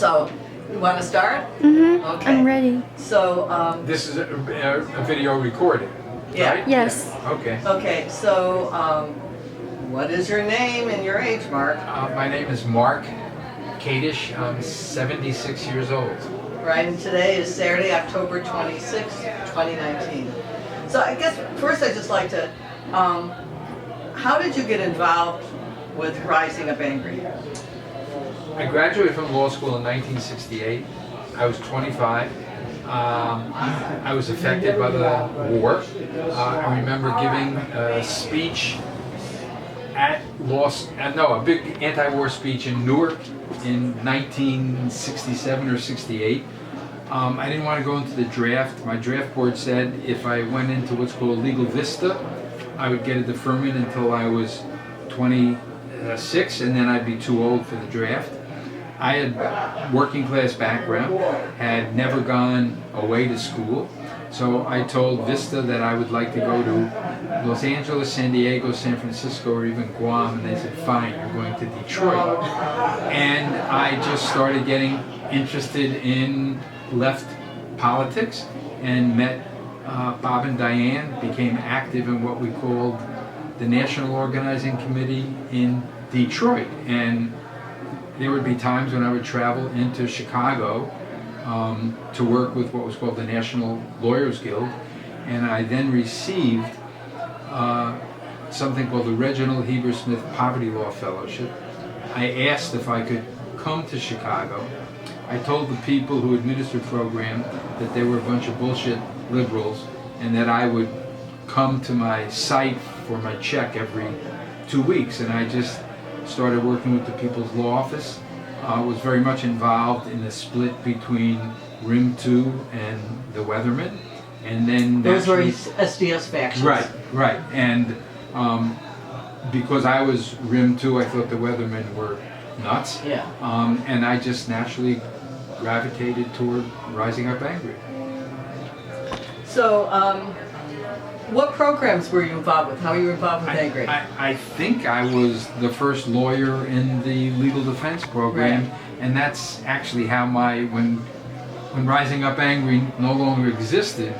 So, you want to start? Mm-hmm. Okay. I'm ready. So, This is a video recording, yeah. right? Yes. Yeah. Okay. Okay, so, what is your name and your age, Mark? My name is Marc Kadish. I'm 76 years old. Right, and today is Saturday, October 26th, 2019. So I guess first I'd just like to, how did you get involved with Rising Up Angry? I graduated from law school in 1968. I was 25. I was affected by the war. I remember giving a speech at a big anti-war speech in Newark in 1967 or 68. I didn't want to go into the draft. My draft board said if I went into what's called legal vista, I would get a deferment until I was 26, and then I'd be too old for the draft. I had working class background, had never gone away to school, so I told Vista that I would like to go to Los Angeles, San Diego, San Francisco, or even Guam, and they said, fine, you're going to Detroit. And I just started getting interested in left politics and met Bob and Diane, became active in what we called the National Organizing Committee in Detroit. And there would be times when I would travel into Chicago to work with what was called the National Lawyers Guild, and I then received something called the Reginald Heber Smith Poverty Law Fellowship. I asked if I could come to Chicago. I told the people who administered the program that they were a bunch of bullshit liberals and that I would come to my site for my check every 2 weeks, and I just started working with the People's Law Office. Was very much involved in the split between RIM 2 and the Weathermen, and then Those were SDS factions. Right, and because I was RIM 2, I thought the Weathermen were nuts. Yeah. And I just naturally gravitated toward Rising Up Angry. So, what programs were you involved with? How were you involved with Angry? I think I was the first lawyer in the legal defense program, Right. and that's actually how when Rising Up Angry no longer existed,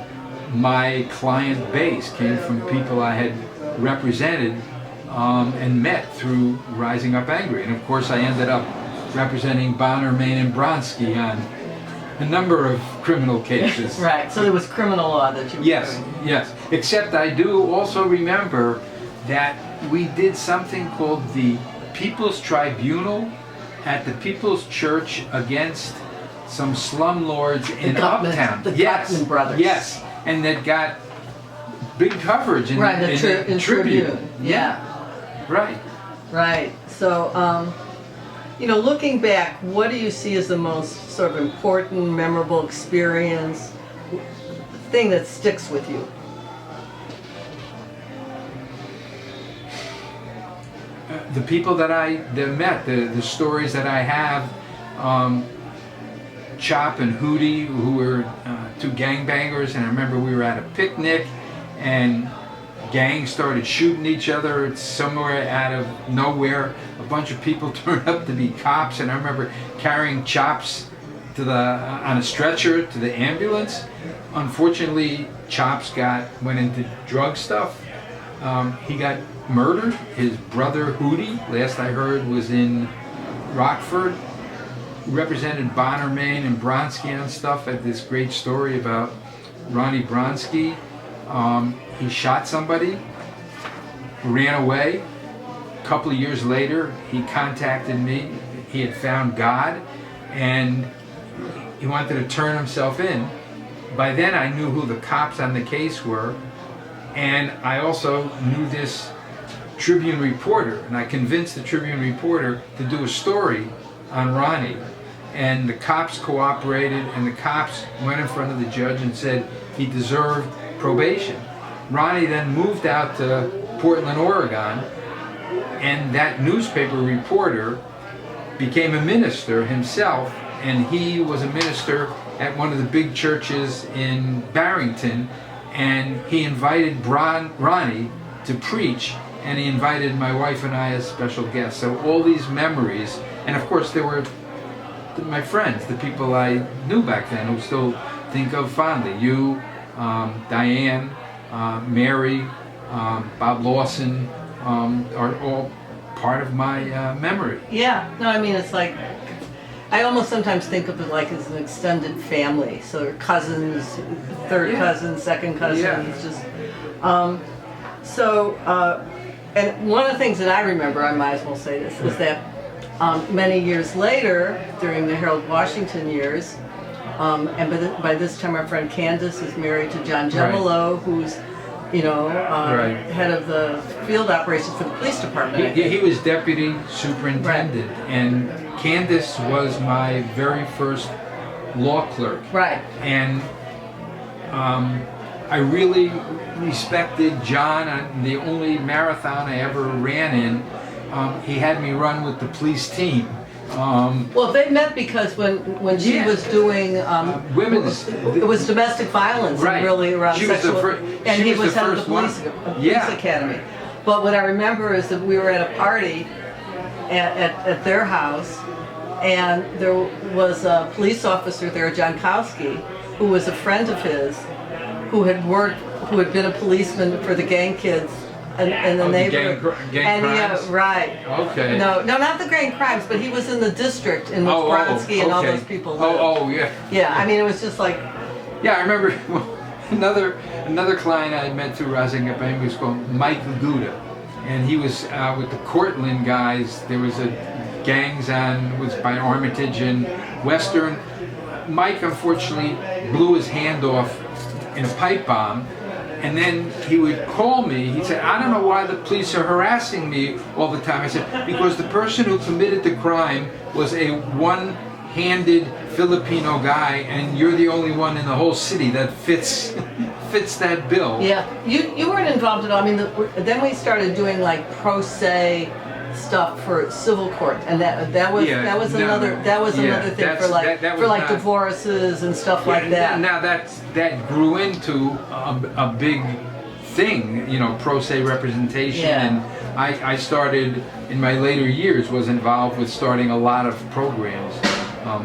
my client base came from people I had represented and met through Rising Up Angry. And of course I ended up representing Bonner, Main, and Bronsky on a number of criminal cases. Right, so there was criminal law that you were doing. Yes. Except I do also remember that we did something called the People's Tribunal at the People's Church against some slumlords in Gutman, Uptown. the Gutman brothers. Yes, and that got big coverage in, Right, in Tribune. Yeah. Right. Right. So, looking back, what do you see as the most sort of important, memorable experience, thing that sticks with you? The people that I met, the stories that I have, Chop and Hootie, who were two gangbangers, and I remember we were at a picnic and gangs started shooting each other somewhere out of nowhere. A bunch of people turned up to be cops, and I remember carrying Chops on a stretcher to the ambulance. Unfortunately, Chops went into drug stuff. He got murdered. His brother Hootie, last I heard, was in Rockford. Represented Bonner, Main, and Bronsky on stuff. I had this great story about Ronnie Bronsky. He shot somebody, ran away. A couple of years later, he contacted me. He had found God, and he wanted to turn himself in. By then, I knew who the cops on the case were, and I also knew this Tribune reporter, and I convinced the Tribune reporter to do a story on Ronnie. And the cops cooperated, and the cops went in front of the judge and said he deserved probation. Ronnie then moved out to Portland, Oregon, and that newspaper reporter became a minister himself, and he was a minister at one of the big churches in Barrington, and he invited Ronnie to preach, and he invited my wife and I as special guests. So all these memories, and of course there were my friends, the people I knew back then, who still think of fondly. You, Diane, Mary, Bob Lawson, are all part of my memory. Yeah, no, I mean, it's like, I almost sometimes think of it like as an extended family. So they're cousins, third cousins, second cousins, just, and one of the things that I remember, I might as well say this, is that many years later, during the Harold Washington years, and by this time our friend Candace is married to John Gemolo, who's, head of the field operations for the police department. He was deputy superintendent, and Candace was my very first law clerk. Right. And I really respected John. The only marathon I ever ran in, he had me run with the police team. Well, they met because when she was doing women's, it was domestic violence, right? Really around she sexual, and he was head of the police academy. But what I remember is that we were at a party at their house, and there was a police officer there, John Kowski, who was a friend of his, who had been a policeman for the gang kids. And the neighborhood. Gang crimes? Right. Okay. No, not the gang crimes, but he was in the district in which Bronski and all those people lived. Yeah. Yeah, I mean, it was just like. Yeah, I remember another client I met through Rising Up Angry was called Mike Laguda, and he was with the Cortland guys. There was a gangs was by Armitage and Western. Mike unfortunately blew his hand off in a pipe bomb. And then he would call me. He said, I don't know why the police are harassing me all the time. I said, because the person who committed the crime was a one-handed Filipino guy, and you're the only one in the whole city that fits that bill. Yeah, you weren't involved at all. I mean, then we started doing like pro se stuff for civil court, and that was another thing for like divorces and stuff like that. Now that grew into a big thing, pro se representation, and I started in my later years was involved with starting a lot of programs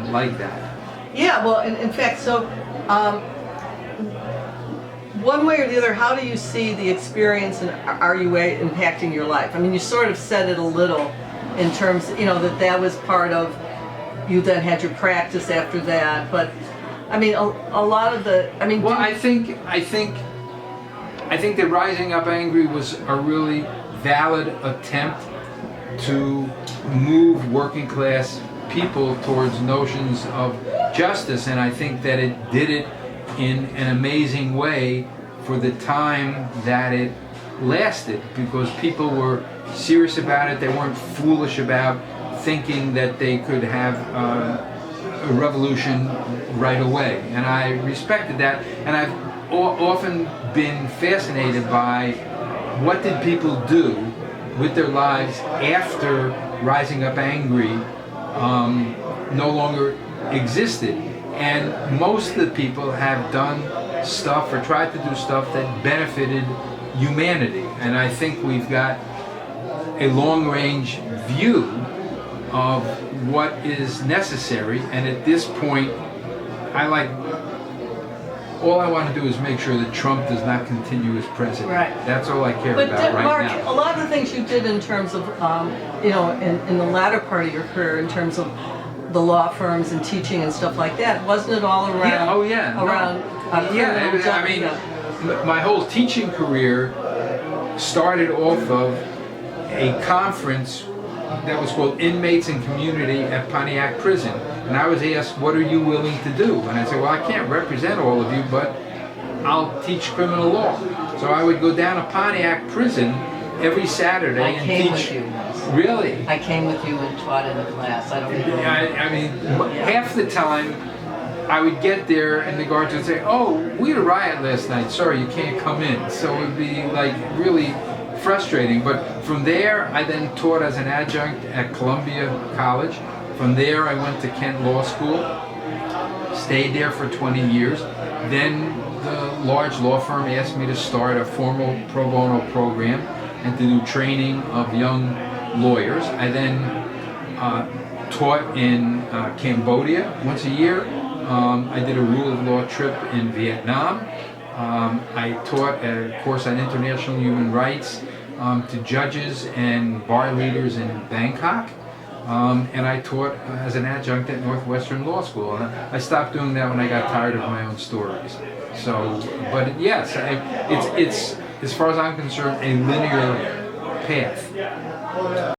like that. Yeah, well, in fact, so. One way or the other, how do you see the experience in RUA impacting your life? I mean, you sort of said it a little in terms, that was part of, you then had your practice after that, but I mean, a lot of the, I mean... Well, I think that Rising Up Angry was a really valid attempt to move working class people towards notions of justice, and I think that it did it in an amazing way for the time that it lasted, because people were serious about it. They weren't foolish about thinking that they could have a revolution right away, and I respected that. And I've often been fascinated by what did people do with their lives after Rising Up Angry no longer existed. And most of the people have done stuff or tried to do stuff that benefited humanity. And I think we've got a long-range view of what is necessary. And at this point, all I want to do is make sure that Trump does not continue as president. Right. That's all I care about right Mark, now. A lot of the things you did in terms of, in the latter part of your career, in terms of the law firms and teaching and stuff like that, wasn't it all around? I mean, my whole teaching career started off of a conference that was called Inmates and Community at Pontiac Prison, and I was asked, what are you willing to do? And I said, well, I can't represent all of you, but I'll teach criminal law. So I would go down to Pontiac Prison every Saturday and teach. With you. Really? I came with you and taught in a class. I don't know. I mean, half the time I would get there and the guards would say, oh, we had a riot last night. Sorry, you can't come in. So it would be like really frustrating. But from there, I then taught as an adjunct at Columbia College. From there, I went to Kent Law School, stayed there for 20 years. Then the large law firm asked me to start a formal pro bono program and to do training of young lawyers. I then taught in Cambodia once a year. I did a rule of law trip in Vietnam. I taught a course on international human rights to judges and bar leaders in Bangkok. And I taught as an adjunct at Northwestern Law School. And I stopped doing that when I got tired of my own stories. So, but yes, it's as far as I'm concerned, a linear path.